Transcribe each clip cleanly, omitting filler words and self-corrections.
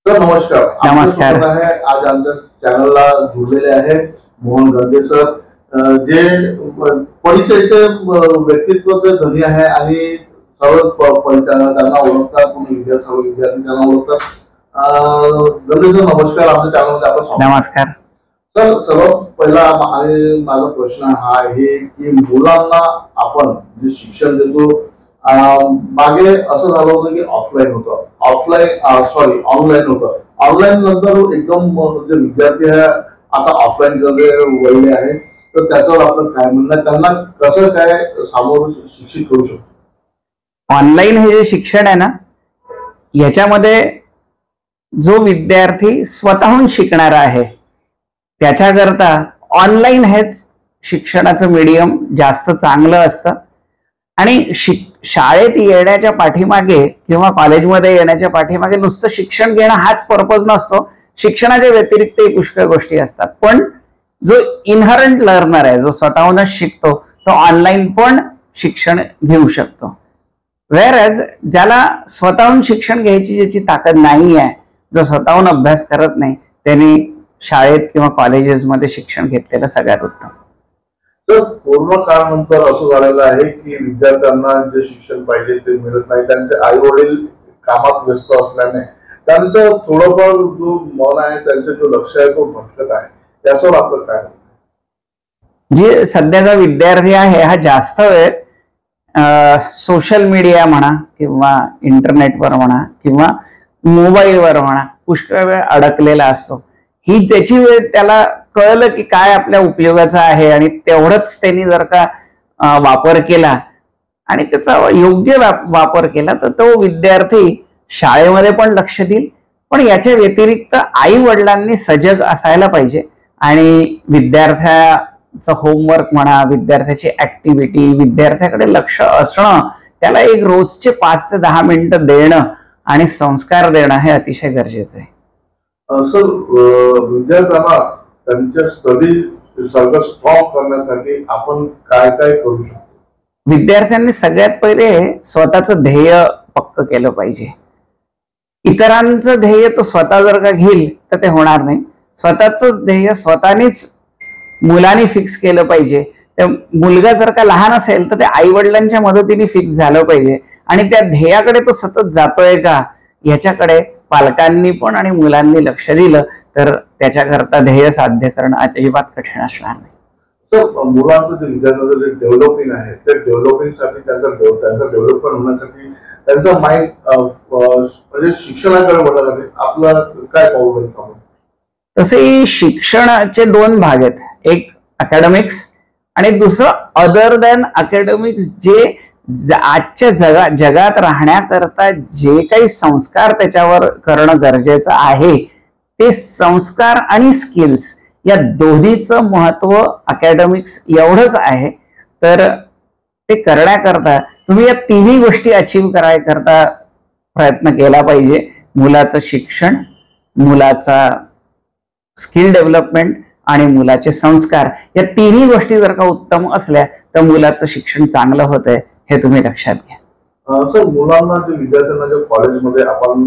Sir नमस्कार. नमस्कार. आहे आज आमच्या चॅनलला जुळलेले आहे मोहन गंदे सर, जे परिचयचे व्यक्तित्वाचे धनी आहे आणि सर्व त्यांना ओळखतात, सर्व विद्यार्थी त्यांना ओळखतात. गंदे सर नमस्कार, आमच्या चॅनलमध्ये आपलं स्वागत. नमस्कार सर, सर्वात पहिला आणि माझा प्रश्न हा आहे की मुलांना आपण जे शिक्षण देतो, मागे असं झालं होतं की ऑनलाईन होतं. ऑनलाईन नंतर एकदम जे विद्यार्थी आहे आता ऑफलाईन वळले आहे, तर त्याच्यावर आपलं काय म्हणणं, त्यांना कसं काय सामोरं शिक्षित करू शकतो? ऑनलाईन हे जे शिक्षण आहे ना, याच्यामध्ये जो विद्यार्थी स्वतःहून शिकणारा आहे त्याच्याकरता ऑनलाईन हेच शिक्षणाचं मीडियम जास्त चांगलं असतं. आणि शाळेत येण्याच्या पाठीमागे किंवा कॉलेजमध्ये येण्याच्या पाठीमागे नुसतं शिक्षण घेणं हाच पर्पज नसतो. शिक्षणाच्या व्यतिरिक्तही पुष्कळ गोष्टी असतात. पण जो इनहरंट लर्नर आहे, जो स्वतःहूनच शिकतो, तो ऑनलाईन पण शिक्षण घेऊ शकतो. व्हेअरएज ज्याला स्वतःहून शिक्षण घ्यायची ज्याची ताकद नाही आहे, जो स्वतःहून अभ्यास करत नाही, त्यांनी शाळेत किंवा कॉलेजेसमध्ये शिक्षण घेतलेलं सगळ्यात उत्तम. तर कोरोना काळानंतर असं झालेलं आहे की विद्यार्थ्यांना जे शिक्षण पाहिजे ते मिळत नाही. त्यांचे आई वडील कामात व्यस्त असल्याने त्यांचं थोडंफार जो मन आहे, त्यांचं जो लक्ष आहे तो भटकत आहे. त्याच्यावर आपलं काय? जे सध्याचा विद्यार्थी आहे हा जास्त वेळ सोशल मीडिया म्हणा किंवा इंटरनेटवर म्हणा किंवा मोबाईलवर म्हणा पुष्कळ वेळ अडकलेला असतो. ही त्याची वेळ त्याला कळलं की काय आपल्या उपयोगाचं आहे आणि तेवढंच त्यांनी जर का वापर केला आणि त्याचा योग्य वापर केला तर तो विद्यार्थी शाळेमध्ये पण लक्ष देईल. पण याच्या व्यतिरिक्त आई वडिलांनी सजग असायला पाहिजे आणि विद्यार्थ्याचं होमवर्क म्हणा, विद्यार्थ्याची ऍक्टिव्हिटी, विद्यार्थ्याकडे लक्ष असणं, त्याला एक रोजचे 5 ते 10 मिनिटं देणं आणि संस्कार देणं हे अतिशय गरजेचं आहे. सर, विद्यार्थ्यांना त्यांच्या स्टडी सर्कल स्ट्रॉंग करण्यासाठी आपण काय काय करू शकतो? विद्यार्थ्यांनी सगळ्यात पहिले स्वतःचं ध्येय पक्क केलं पाहिजे. इतरांचं ध्येय तो स्वतः जर का घेईल तर ते होणार नाही. स्वतःच ध्येय स्वतःनीच मुलांनी फिक्स केलं पाहिजे. त्या मुलगा जर का लहान असेल तर ते आई वडिलांच्या मदतीने फिक्स झालं पाहिजे आणि त्या ध्येयाकडे तो सतत जातोय का याच्याकडे पालकांनी पण आणि मुलांनी लक्ष दिलं तर त्याच्याकरता ध्येय साध्य करणं अजिबात कठीण असणार नाही. सर, मुलांचं जे विद्यार्थ्यांचं जे डेव्हलपिंग आहे, त्या डेव्हलपिंगसाठी त्यांचं डेव्हलपमेंट होण्यासाठी त्यांचा माइंड म्हणजे शिक्षणाकडे वळण्यासाठी आपलं काय पाऊल आहे? तसे शिक्षणाचे 2 भाग आहेत, एक अकॅडमिक्स आणि दुसरं अदर दॅन अकॅडमिक्स. जे आजच्या जगात राहण्याकरता जे काही संस्कार त्याच्यावर करणं गरजेचं आहे, ते संस्कार आणि स्किल्स या दोन्हीचं महत्व अकॅडमिक्स एवढंच आहे. तर ते करण्याकरता तुम्ही या तिन्ही गोष्टी अचीव करायकरता प्रयत्न केला पाहिजे. मुलाचं शिक्षण, मुलाचा स्किल डेव्हलपमेंट आणि मुलाचे संस्कार, या तिन्ही गोष्टी जर का उत्तम असल्या तर मुलाचं शिक्षण चांगलं होतंय हे तुम्ही लक्षात घ्या. सर, मुलांना जे विद्यार्थ्यांना जे कॉलेजमध्ये आपण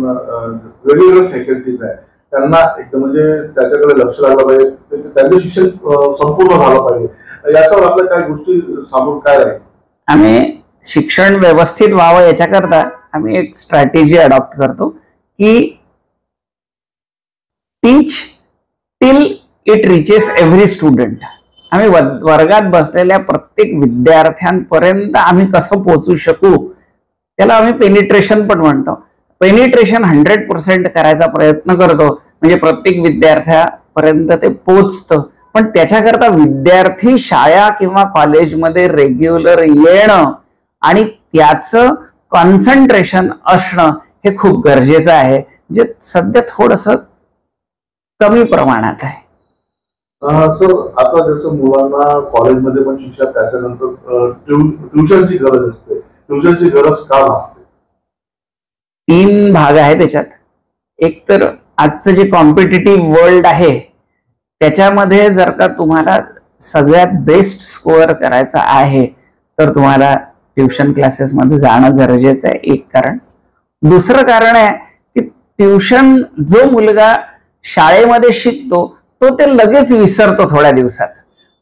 वेगवेगळे फॅकल्टीज आहे त्यांना एकदम म्हणजे त्याच्याकडे लक्ष लागलं पाहिजे, त्यांचं शिक्षण संपूर्ण झालं पाहिजे. याच्यावर आपल्या काही गोष्टी समोर काय आहे? आम्ही शिक्षण व्यवस्थित व्हावं याच्याकरता आम्ही एक स्ट्रॅटेजी अडॉप्ट करतो की teach till it reaches every student. आम्ही वर्गात बसलेल्या प्रत्येक विद्यार्थ्यांपर्यंत आम्ही कसं पोहोचू शकू त्याला आम्ही पेनिट्रेशन पण म्हणतो. पेनिट्रेशन 100% करायचा प्रयत्न करतो, म्हणजे प्रत्येक विद्यार्थ्यापर्यंत ते पोचतं. पण त्याच्याकरता विद्यार्थी शाळा किंवा कॉलेजमध्ये रेग्युलर येणं आणि त्याचं कॉन्सन्ट्रेशन असणं हे खूप गरजेचं आहे, जे सध्या थोडंसं कमी प्रमाणात आहे. सर, आता जसं मुलांना कॉलेजमध्ये पण शिक्षण, त्याच्यानंतर ट्युशनची गरज असते. ट्युशनची गरज का असते? 3 भाग आहे त्याच्यात. एक तर आजचं जे कॉम्पिटिटिव्ह वर्ल्ड आहे त्याच्यामध्ये जर का तुम्हाला सगळ्यात बेस्ट स्कोअर करायचा आहे तर तुम्हाला ट्युशन क्लासेसमध्ये जाणं गरजेचं आहे, एक कारण. दुसरं कारण आहे की ट्युशन जो मुलगा शाळेमध्ये शिकतो तो ते लगेच विसरतो थोड्या दिवसात,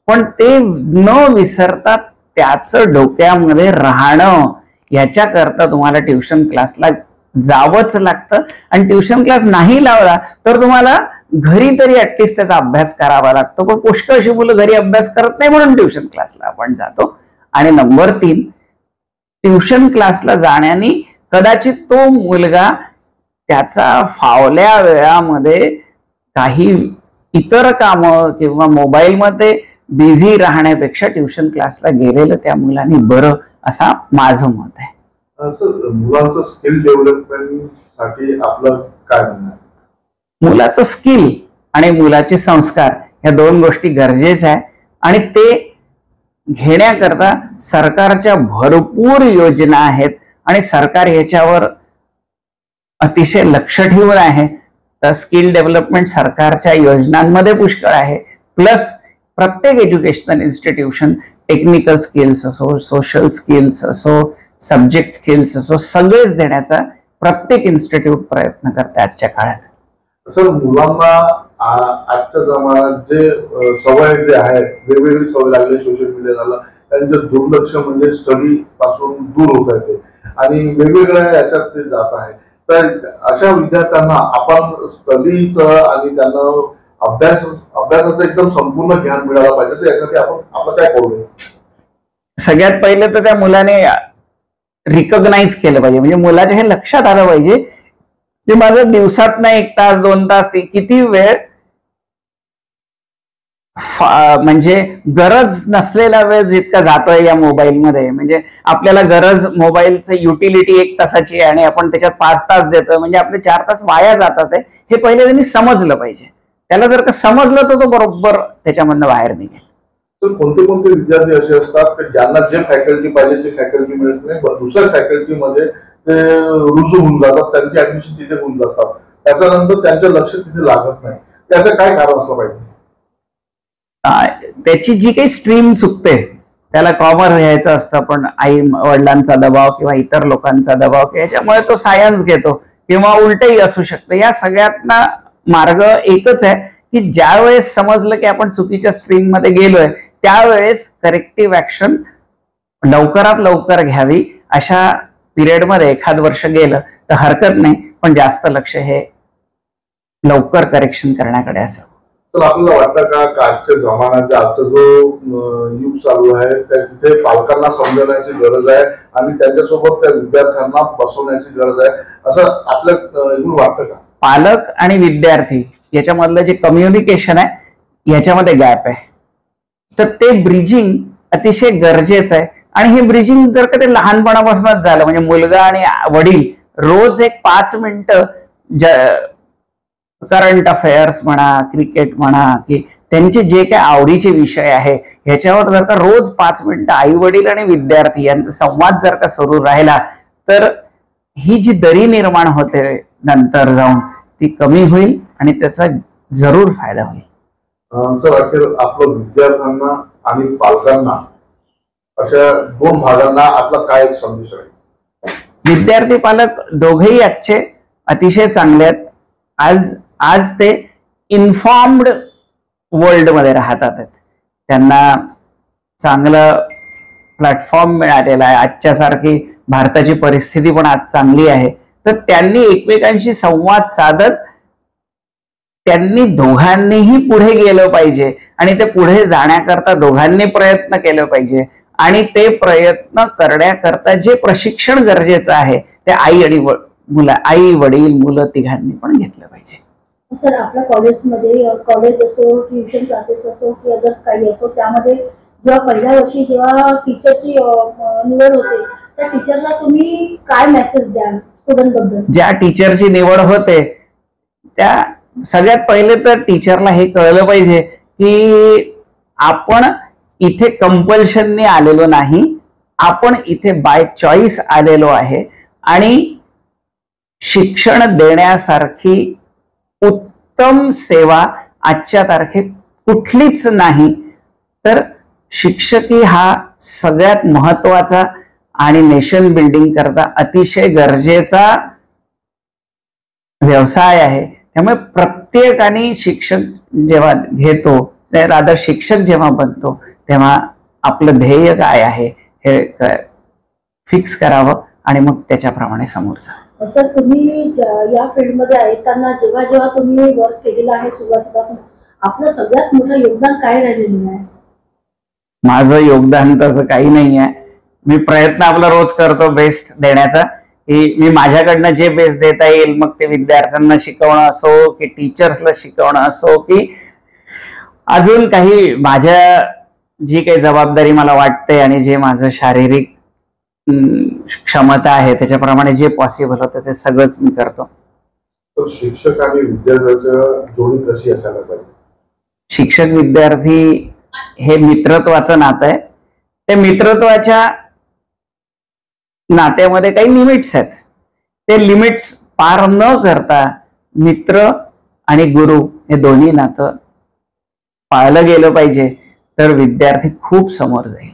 पण ते न विसरता त्याचं डोक्यामध्ये राहणं याच्याकरता तुम्हाला ट्युशन क्लासला जावंच लागतं. आणि ट्युशन क्लास नाही लावला तर तुम्हाला घरी तरी ऍटलिस्ट त्याचा अभ्यास करावा लागतो. पण पुष्कळशी मुलं घरी अभ्यास करत नाही म्हणून ट्युशन क्लासला आपण जातो. आणि नंबर 3, ट्युशन क्लासला जाण्याने कदाचित तो मुलगा त्याचा फावल्या वेळामध्ये काही इतर कामं किंवा मोबाईलमध्ये बिझी राहण्यापेक्षा ट्युशन क्लासला गेलेलं त्या मुलांनी बरं, असा माझं मत आहे. मुलांचं स्किल डेव्हलपमेंट साठी आपलं काय म्हणणं आहे? मुलाचं स्किल आणि मुलाचे संस्कार या 2 गोष्टी गरजेच्या आहे. आणि ते घेण्याकरता सरकारच्या भरपूर योजना आहेत आणि सरकार ह्याच्यावर अतिशय लक्ष ठेवून आहे. तर स्किल डेव्हलपमेंट सरकारच्या योजनांमध्ये पुष्कळ आहे. प्लस प्रत्येक एज्युकेशनल इन्स्टिट्यूशन टेक्निकल स्किल्स असो, सोशल स्किल्स असो, सब्जेक्ट स्किल्स असो, सगळेच देण्याचा प्रत्येक इन्स्टिट्यूट प्रयत्न करते आजच्या काळात. सर, मुलांना आजच्या जमान्यात जे सवय जे आहे, वेगवेगळी सवय लागली सोशल मीडिया झालं, त्यांचं दुर्लक्ष म्हणजे स्टडी पासून दूर होत आहे आणि वेगवेगळ्या याच्यात ते जात आहे. तर अशा विद्यार्थ्यांना आपण स्टडीचं आणि त्यांना अभ्यासाचं एकदम संपूर्ण ज्ञान मिळालं पाहिजे. तर यासाठी आपण आपलं काय करू? सगळ्यात पहिले तर त्या मुलाने रिकॉग्नाइज केलं पाहिजे, म्हणजे मुलाच्या हे लक्षात आलं पाहिजे की माझं दिवसात ना 1 तास 2 तास किती वेळ म्हणजे गरज नसलेला वेळ जितका जातोय या मोबाईलमध्ये. म्हणजे आपल्याला गरज मोबाईलचं युटिलिटी 1 तासाची आहे आणि आपण त्याच्यात 5 तास देतोय, म्हणजे आपले 4 तास वाया जातात. हे पहिले त्यांनी समजलं पाहिजे. त्याला जर का समजलं तर तो बरोबर त्याच्यामधनं बाहेर निघेल. तर कोणते कोणते विद्यार्थी असे असतात की ज्यांना जे फॅकल्टी पाहिजे ते फॅकल्टी मिळत नाही, दुसऱ्या फॅकल्टीमध्ये ते रुजू होऊन जातात, त्यांची ऍडमिशन तिथे होऊन जातात, त्याच्यानंतर त्यांचं लक्ष तिथे लागत नाही. त्याचं काय कारण असलं पाहिजे? त्याची जी काही स्ट्रीम चुकते, त्याला कॉमर्स घ्यायचं असतं पण आई वडिलांचा दबाव किंवा इतर लोकांचा दबाव याच्यामुळे तो सायन्स घेतो किंवा उलटही असू शकतं. या सगळ्यातना मार्ग एकच आहे की ज्या वेळेस समजलं की आपण चुकीच्या स्ट्रीम मध्ये गेलोय त्यावेळेस करेक्टिव्ह ऍक्शन लवकरात लवकर घ्यावी. अशा पिरियडमध्ये 1 वर्ष गेलं तर हरकत नाही, पण जास्त लक्ष हे लवकर करेक्शन करण्याकडे असावं. तर आपल्याला वाटतं का आजच्या जमान्यात आजचा जो युग चालू आहे तिथे पालकांना समजण्याची गरज आहे आणि त्यांच्यासोबत त्या विद्यार्थ्यांना बसवण्याची गरज आहे, असं आपल्याला वाटतं का? पालक आणि विद्यार्थी याच्यामधलं जे कम्युनिकेशन आहे याच्यामध्ये गॅप आहे, तर ते ब्रिजिंग अतिशय गरजेचं आहे. आणि हे ब्रिजिंग जर का ते लहानपणापासूनच झालं, म्हणजे मुलगा आणि वडील रोज 5 मिनिटं करंट अफेअर्स म्हणा, क्रिकेट म्हणा, की त्यांचे जे काही आवडीचे विषय आहे ह्याच्यावर जर का रोज 5 मिनिटं आई वडील आणि विद्यार्थी यांचा संवाद जर का सुरू राहिला तर ही जी दरी निर्माण होते नंतर जाऊन ती कमी होईल आणि त्याचा जरूर फायदा होईल. सर, अखेर आपलं विद्यार्थ्यांना आणि पालकांना अशा 2 भागांना आपला काय संदेश आहे? विद्यार्थी पालक दोघेही आजचे अतिशय चांगले आहेत. आज ते इन्फॉर्म्ड वर्ल्ड मध्ये राहतात. त्यांना चांगलं प्लॅटफॉर्म मिळालेला आहे. आजच्यासारखी भारताची परिस्थिती पण आज चांगली आहे, तर त्यांनी एकमेकांशी संवाद साधत त्यांनी दोघांनीही पुढे गेलं पाहिजे आणि ते पुढे जाण्याकरता दोघांनी प्रयत्न केले पाहिजे. आणि ते प्रयत्न करण्याकरता जे प्रशिक्षण गरजेचं आहे ते आई वडील मुलं तिघांनी पण घेतलं पाहिजे. सर, आपल्या कॉलेज असो, ट्युशन क्लासेस असो की अदर्स काही असो, त्यामध्ये जेव्हा पहिल्या वर्षी जेव्हा टीचरची निवड होते त्या टीचरला तुम्ही काय मेसेज द्याल स्टुडंट बद्दल? ज्या टीचरची निवड होते त्या सगळ्यात पहिले तर टीचरला हे कळलं पाहिजे की आपण इथे कंपल्शनने आलेलो नाही, आपण इथे बाय चॉईस आलेलो आहे आणि शिक्षण देण्यासारखी उत्तम सेवा आजच्या तारखेत कुठलीच नाही. तर शिक्षकी हा सगळ्यात महत्वाचा आणि नेशन बिल्डिंग करता अतिशय गरजेचा व्यवसाय आहे. त्यामुळे प्रत्येकाने शिक्षक जेव्हा घेतो, रादर शिक्षक जेव्हा बनतो, तेव्हा आपलं ध्येय काय आहे हे फिक्स करावं आणि मग त्याच्याप्रमाणे समोर जा. सर, तुम्ही या फील्डमध्ये येताना जेव्हा जेव्हा तुम्ही वर्क केलेलं आहे सुरुवातीपासून, आपलं सगळ्यात मोठं योगदान काय राहिलेलं आहे? माझं योगदान तसं काही नाही आहे. मी प्रयत्न आपला रोज करतो बेस्ट देण्याचा, की मी माझ्याकडनं जे बेस्ट देता येईल, मग ते विद्यार्थ्यांना शिकवणं असो की टीचर्सला शिकवणं असो की अजून काही माझ्या जी काही जबाबदारी मला वाटते आणि जे माझं शारीरिक क्षमता आहे त्याच्याप्रमाणे जे पॉसिबल होतं ते सगळंच मी करतो. तर शिक्षक आणि विद्यार्थ्याच्या जोडी कशी असायला पाहिजे? शिक्षक विद्यार्थी हे मित्रत्वाचं नातं आहे. त्या मित्रत्वाच्या नात्यामध्ये काही लिमिट्स आहेत. ते लिमिट्स पार न करता मित्र आणि गुरु हे दोन्ही नातं पाळलं गेलं पाहिजे, तर विद्यार्थी खूप समोर जाईल.